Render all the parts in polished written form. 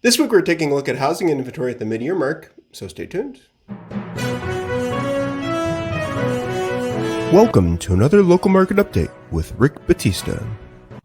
This week we're taking a look at housing inventory at the mid-year mark, so stay tuned. Welcome to another local market update with Rick Batista.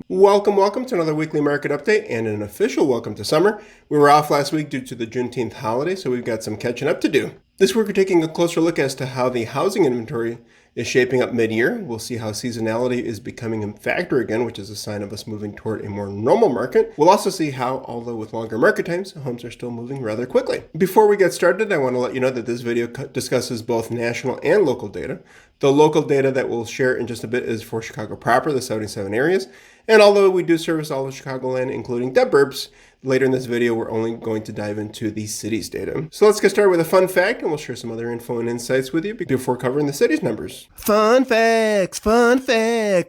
Welcome to another weekly market update and an official welcome to summer. We were off last week due to the Juneteenth holiday, so we've got some catching up to do. This week we're taking a closer look as to how the housing inventory is shaping up mid-year. We'll see how seasonality is becoming a factor again, which is a sign of us moving toward a more normal market. We'll also see how, although with longer market times, homes are still moving rather quickly. Before we get started, I want to let you know that this video discusses both national and local data. The local data that we'll share in just a bit is for Chicago proper, the 77 areas. And although we do service all of Chicagoland, including the Burbs, later in this video, we're only going to dive into the city's data. So let's get started with a fun fact, and we'll share some other info and insights with you before covering the city's numbers. Fun facts,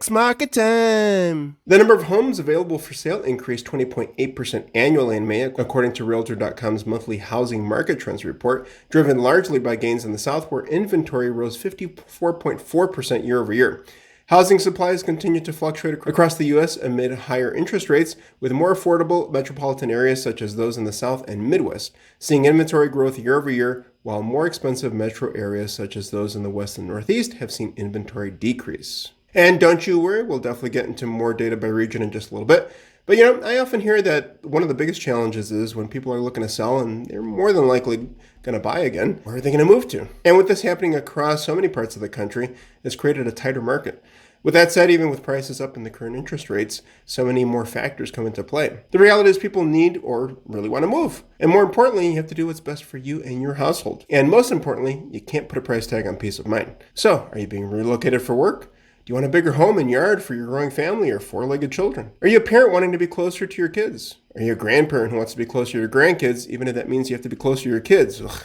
market time. The number of homes available for sale increased 20.8% annually in May, according to Realtor.com's monthly housing market trends report, driven largely by gains in the South, where inventory rose 54.4% year over year. Housing supplies continue to fluctuate across the U.S. amid higher interest rates, with more affordable metropolitan areas such as those in the South and Midwest seeing inventory growth year over year, while more expensive metro areas such as those in the West and Northeast have seen inventory decrease. And don't you worry, we'll definitely get into more data by region in just a little bit. But I often hear that one of the biggest challenges is when people are looking to sell and they're more than likely going to buy again, where are they going to move to? And with this happening across so many parts of the country, it's created a tighter market. With that said, even with prices up in the current interest rates, so many more factors come into play. The reality is people need or really want to move. And more importantly, you have to do what's best for you and your household. And most importantly, you can't put a price tag on peace of mind. So, are you being relocated for work? Do you want a bigger home and yard for your growing family or four-legged children? Are you a parent wanting to be closer to your kids? Are you a grandparent who wants to be closer to your grandkids, even if that means you have to be closer to your kids? Ugh.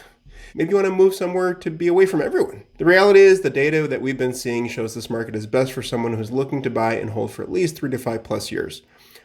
Maybe you want to move somewhere to be away from everyone. The reality is the data that we've been seeing shows this market is best for someone who's looking to buy and hold for at least 3 to 5 plus years.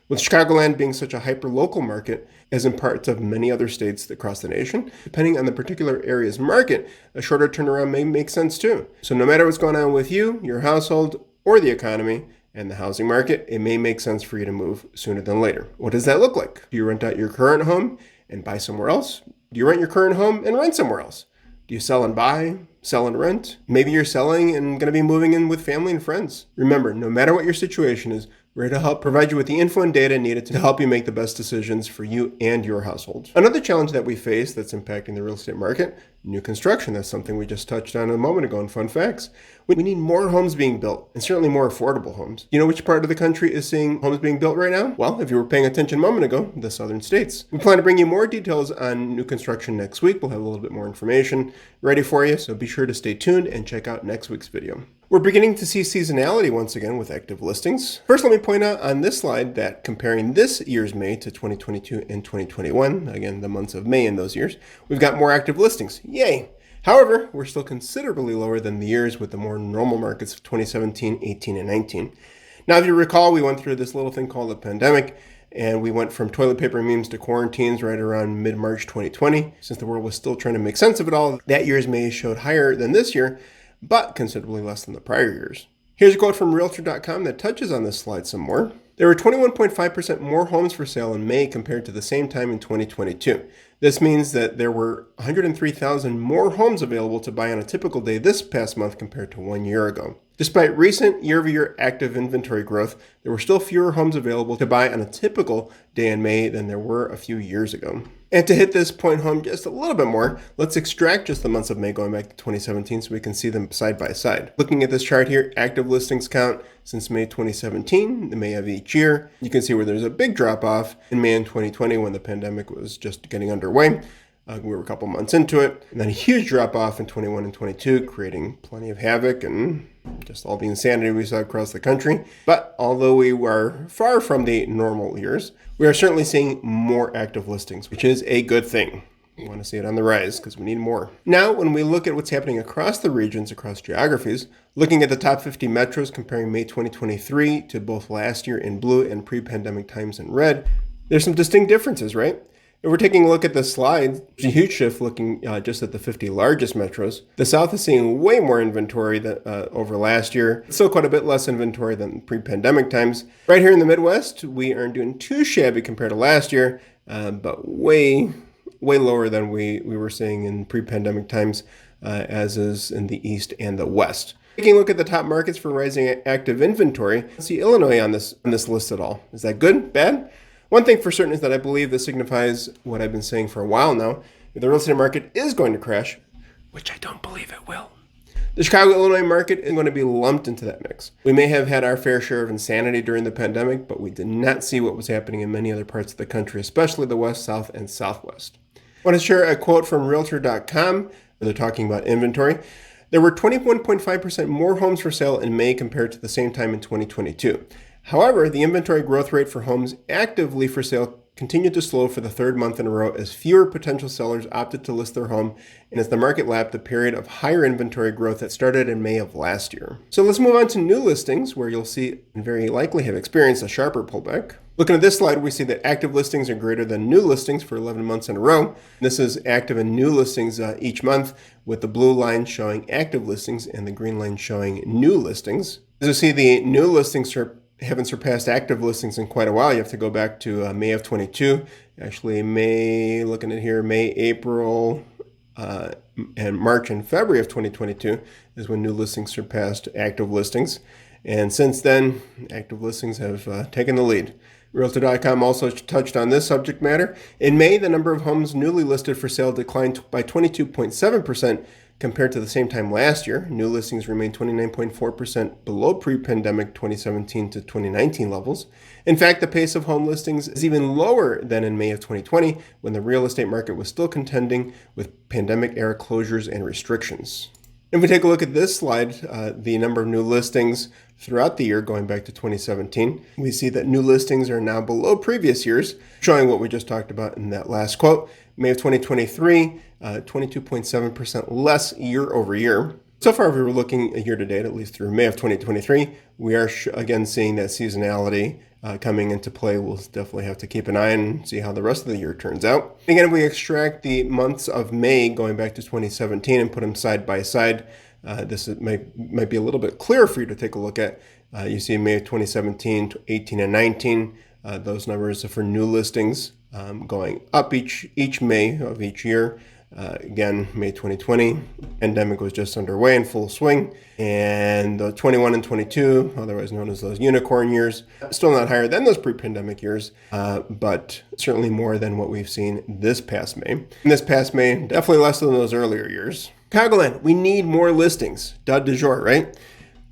With Chicagoland being such a hyper-local market, as in parts of many other states across the nation, depending on the particular area's market, a shorter turnaround may make sense too. So no matter what's going on with you, your household, or the economy, and the housing market, it may make sense for you to move sooner than later. What does that look like? Do you rent out your current home and buy somewhere else? Do you rent your current home and rent somewhere else? Do you sell and buy, sell and rent? Maybe you're selling and going to be moving in with family and friends. Remember, no matter what your situation is, we're here to help provide you with the info and data needed to help you make the best decisions for you and your household. Another challenge that we face that's impacting the real estate market, new construction. That's something we just touched on a moment ago in Fun Facts. We need more homes being built, and certainly more affordable homes. You know which part of the country is seeing homes being built right now? Well, if you were paying attention a moment ago, the southern states. We plan to bring you more details on new construction next week. We'll have a little bit more information ready for you, so be sure to stay tuned and check out next week's video. We're beginning to see seasonality once again with active listings. First, let me point out on this slide that comparing this year's May to 2022 and 2021, again, the months of May in those years, we've got more active listings. Yay! However, we're still considerably lower than the years with the more normal markets of 2017, 18, and 19. Now, if you recall, we went through this little thing called the pandemic, and we went from toilet paper memes to quarantines right around mid-March 2020. Since the world was still trying to make sense of it all, that year's May showed higher than this year, but considerably less than the prior years. Here's a quote from Realtor.com that touches on this slide some more. There were 21.5% more homes for sale in May compared to the same time in 2022. This means that there were 103,000 more homes available to buy on a typical day this past month compared to 1 year ago. Despite recent year-over-year active inventory growth, there were still fewer homes available to buy on a typical day in May than there were a few years ago. And to hit this point home just a little bit more, let's extract just the months of May going back to 2017 so we can see them side by side. Looking at this chart here, active listings count since May 2017, the May of each year. You can see where there's a big drop off in May in 2020 when the pandemic was just getting underway. We were a couple months into it, and then a huge drop off in 21 and 22, creating plenty of havoc and just all the insanity we saw across the country. But although we were far from the normal years, we are certainly seeing more active listings, which is a good thing. We want to see it on the rise because we need more. Now, when we look at what's happening across the regions, across geographies, looking at the top 50 metros comparing May 2023 to both last year in blue and pre-pandemic times in red, there's some distinct differences, right? If we're taking a look at this slide, there's a huge shift looking just at the 50 largest metros. The South is seeing way more inventory than over last year. Still quite a bit less inventory than pre-pandemic times. Right here in the Midwest, we aren't doing too shabby compared to last year. but way lower than we were seeing in pre-pandemic times, as is in the East and the West. Taking a look at the top markets for rising active inventory, let's see Illinois on this list at all. Is that good? Bad? One thing for certain is that I believe this signifies what I've been saying for a while now. If the real estate market is going to crash, which I don't believe it will, the Chicago, Illinois market is going to be lumped into that mix. We may have had our fair share of insanity during the pandemic, but we did not see what was happening in many other parts of the country, especially the West, South, and Southwest. I want to share a quote from Realtor.com, where they're talking about inventory. There were 21.5% more homes for sale in May compared to the same time in 2022. However, the inventory growth rate for homes actively for sale continued to slow for the third month in a row as fewer potential sellers opted to list their home and as the market lapped the period of higher inventory growth that started in May of last year. So let's move on to new listings, where you'll see and very likely have experienced a sharper pullback. Looking at this slide, we see that active listings are greater than new listings for 11 months in a row. This is active and new listings each month, with the blue line showing active listings and the green line showing new listings. As you see, the new listings haven't surpassed active listings in quite a while. You have to go back to May of 22. Actually, looking at here, May, April, and March and February of 2022 is when new listings surpassed active listings. And since then, active listings have taken the lead. Realtor.com also touched on this subject matter. In May, the number of homes newly listed for sale declined by 22.7% compared to the same time last year. New listings remained 29.4% below pre-pandemic 2017 to 2019 levels. In fact, the pace of home listings is even lower than in May of 2020, when the real estate market was still contending with pandemic-era closures and restrictions. If we take a look at this slide, the number of new listings throughout the year going back to 2017, we see that new listings are now below previous years, showing what we just talked about in that last quote. May of 2023, 22.7% less year over year. So far, if we were looking year to date, at least through May of 2023, we are again seeing that seasonality coming into play. We'll definitely have to keep an eye and see how the rest of the year turns out. Again, if we extract the months of May going back to 2017 and put them side by side, this might be a little bit clearer for you to take a look at. You see May of 2017, 18 and 19, those numbers are for new listings going up each May of each year. Again, May 2020, pandemic was just underway in full swing, and the 21 and 22, otherwise known as those unicorn years, still not higher than those pre-pandemic years, but certainly more than what we've seen this past May. And this past May, definitely less than those earlier years. Chicagoland, we need more listings. Du jour, right?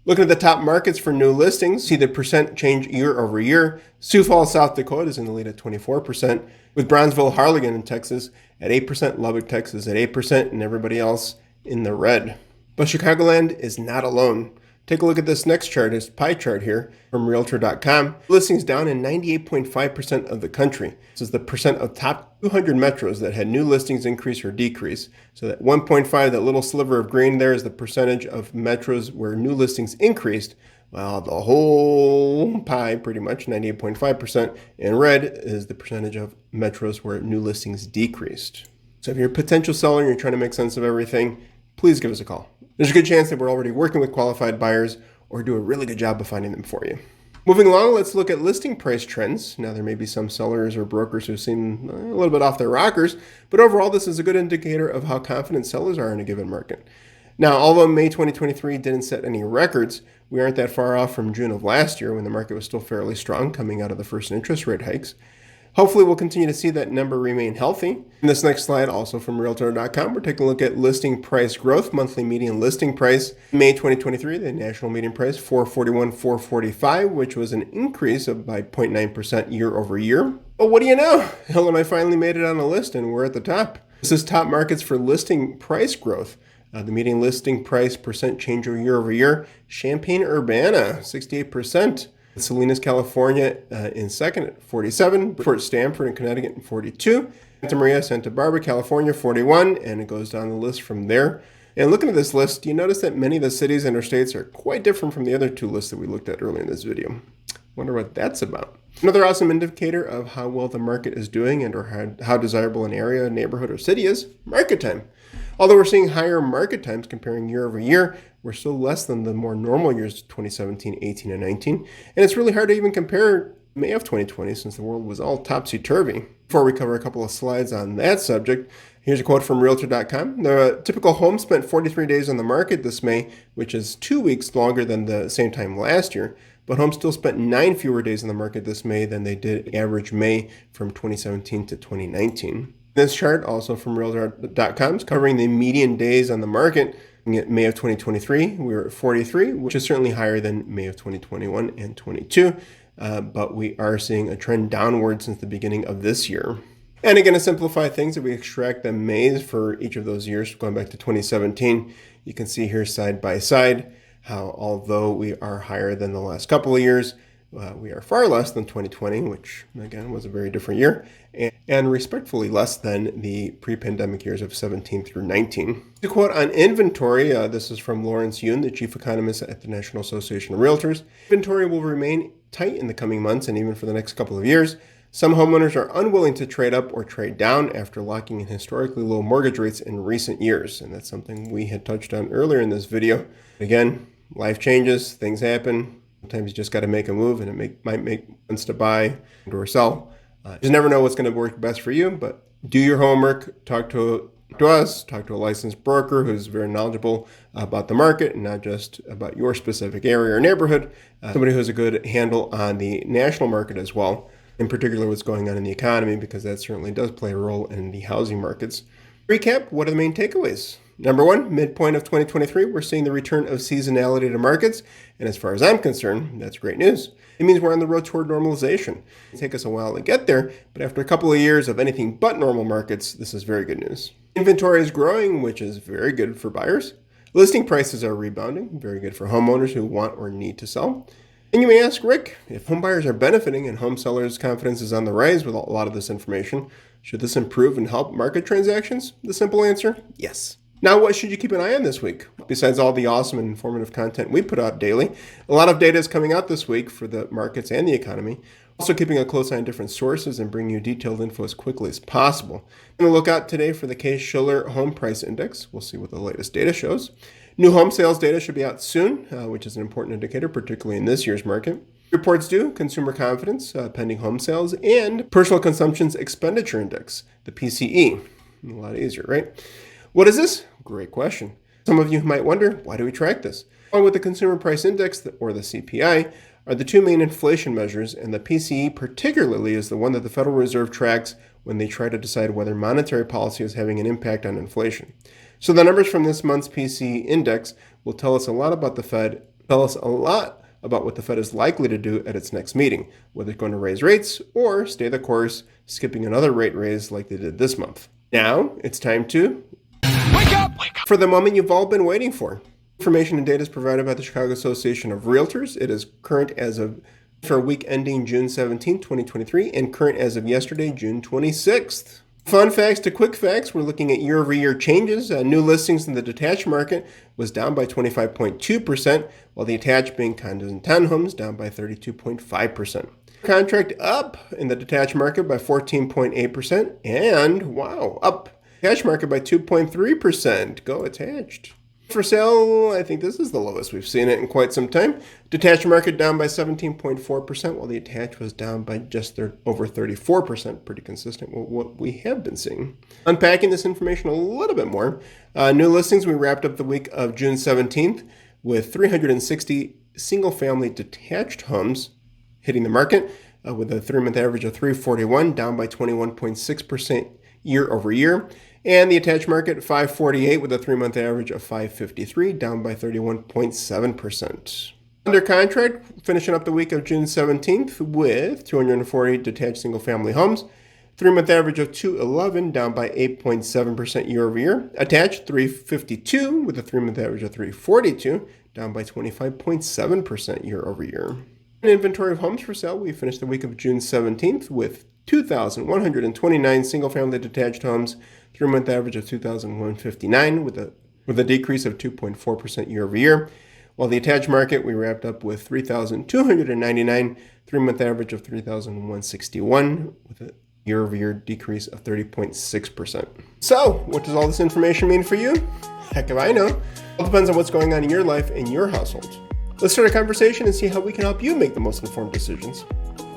Looking at the top markets for new listings, see the percent change year over year. Sioux Falls, South Dakota is in the lead at 24%, with Bronzeville, Harlingen in Texas at 8%, Lubbock, Texas at 8%, and everybody else in the red. But Chicagoland is not alone. Take a look at this next chart, this pie chart here from Realtor.com. Listings down in 98.5% of the country. This is the percent of top 200 metros that had new listings increase or decrease. So that 1.5, that little sliver of green there, is the percentage of metros where new listings increased. Well, the whole pie, pretty much 98.5%, in red is the percentage of metros where new listings decreased. So if you're a potential seller and you're trying to make sense of everything, please give us a call. There's a good chance that we're already working with qualified buyers or do a really good job of finding them for you. Moving along, let's look at listing price trends. Now, there may be some sellers or brokers who seem a little bit off their rockers, but overall, this is a good indicator of how confident sellers are in a given market. Now, although May 2023 didn't set any records, we aren't that far off from June of last year when the market was still fairly strong coming out of the first interest rate hikes. Hopefully, we'll continue to see that number remain healthy. In this next slide, also from Realtor.com, we're taking a look at listing price growth, monthly median listing price. May 2023, the national median price, $441,445, which was an increase of by 0.9% year over year. But what do you know? Illinois finally made it on the list, and we're at the top. This is top markets for listing price growth. The median listing price percent change year over year. Champaign-Urbana, 68%. Salinas, California in second at 47. Fort Stamford in Connecticut in 42. Santa Maria, Santa Barbara, California, 41. And it goes down the list from there. And looking at this list, you notice that many of the cities and our states are quite different from the other two lists that we looked at earlier in this video. Wonder what that's about. Another awesome indicator of how well the market is doing and or how desirable an area, neighborhood, or city is, market time. Although we're seeing higher market times comparing year over year, we're still less than the more normal years, 2017, 18, and 19. And it's really hard to even compare May of 2020, since the world was all topsy-turvy. Before we cover a couple of slides on that subject, here's a quote from Realtor.com. The typical home spent 43 days on the market this May, which is 2 weeks longer than the same time last year. But homes still spent 9 fewer days on the market this May than they did average May from 2017 to 2019. This chart, also from Realtor.com, is covering the median days on the market. In May of 2023, we were at 43, which is certainly higher than May of 2021 and 22. But we are seeing a trend downward since the beginning of this year. And again, to simplify things, if we extract the Mays for each of those years, going back to 2017, you can see here side by side how although we are higher than the last couple of years, we are far less than 2020, which again was a very different year, and respectfully less than the pre-pandemic years of 17 through 19. The quote on inventory, this is from Lawrence Yun, the chief economist at the National Association of Realtors. Inventory will remain tight in the coming months and even for the next couple of years. Some homeowners are unwilling to trade up or trade down after locking in historically low mortgage rates in recent years. And that's something we had touched on earlier in this video. Again, life changes, things happen. Sometimes you just got to make a move, and it might make sense to buy or sell. You just never know what's going to work best for you, but do your homework, talk to us, talk to a licensed broker who's very knowledgeable about the market and not just about your specific area or neighborhood, somebody who has a good handle on the national market as well, in particular what's going on in the economy, because that certainly does play a role in the housing markets. Recap, what are the main takeaways? Number one, midpoint of 2023, we're seeing the return of seasonality to markets. And as far as I'm concerned, that's great news. It means we're on the road toward normalization. It'll take us a while to get there, but after a couple of years of anything but normal markets, this is very good news. Inventory is growing, which is very good for buyers. Listing prices are rebounding, very good for homeowners who want or need to sell. And you may ask, Rick, if home buyers are benefiting and home sellers' confidence is on the rise with a lot of this information, should this improve and help market transactions? The simple answer, yes. Now, what should you keep an eye on this week? Besides all the awesome and informative content we put out daily, a lot of data is coming out this week for the markets and the economy. Also keeping a close eye on different sources and bringing you detailed info as quickly as possible. I'm going to look out today for the Case-Shiller Home Price Index. We'll see what the latest data shows. New home sales data should be out soon, which is an important indicator, particularly in this year's market. Reports due, consumer confidence, pending home sales, and personal consumption's expenditure index, the PCE. A lot easier, right? What is this? Great question. Some of you might wonder, why do we track this? Along with the Consumer Price Index, or the CPI, are the two main inflation measures, and the PCE particularly is the one that the Federal Reserve tracks when they try to decide whether monetary policy is having an impact on inflation. So the numbers from this month's PCE index will tell us a lot about the Fed, about what the Fed is likely to do at its next meeting, whether it's going to raise rates or stay the course, skipping another rate raise like they did this month. Now, it's time to wake up for the moment you've all been waiting for. Information and data is provided by the Chicago Association of Realtors. It is current as of for a week ending June 17, 2023, and current as of yesterday, June 26th. Fun facts to quick facts, we're looking at year-over-year changes. New listings in the detached market was down by 25.2%, while the attached being condos and townhomes down by 32.5%. Contract up in the detached market by 14.8%, and wow, up attached market by 2.3%. Go attached. For sale, I think this is the lowest we've seen it in quite some time. Detached market down by 17.4%, while the attached was down by just over 34%, pretty consistent with what we have been seeing. Unpacking this information a little bit more, new listings, we wrapped up the week of June 17th with 360 single-family detached homes hitting the market with a 3-month average of 341, down by 21.6% year over year. And the attached market, 548 with a 3-month average of 553, down by 31.7%. Under contract, finishing up the week of June 17th with 240 detached single-family homes, 3-month average of 211, down by 8.7% year over year. Attached, 352 with a 3-month average of 342, down by 25.7% year over year. In inventory of homes for sale, we finished the week of June 17th with 2,129 single-family detached homes, 3-month average of 2,159 with a decrease of 2.4% year over year. While the attached market, we wrapped up with 3,299, 3-month average of 3,161 with a year-over-year decrease of 30.6%. So, what does all this information mean for you? Heck if I know. It all depends on what's going on in your life and your household. Let's start a conversation and see how we can help you make the most informed decisions.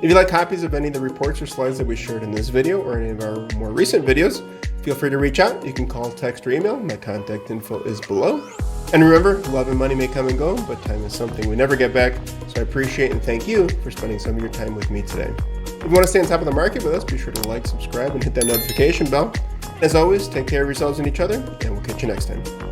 If you like copies of any of the reports or slides that we shared in this video or any of our more recent videos, feel free to reach out. You can call, text, or email. My contact info is below. And remember, love and money may come and go, but time is something we never get back. So I appreciate and thank you for spending some of your time with me today. If you want to stay on top of the market with us, be sure to like, subscribe, and hit that notification bell. As always, take care of yourselves and each other, and we'll catch you next time.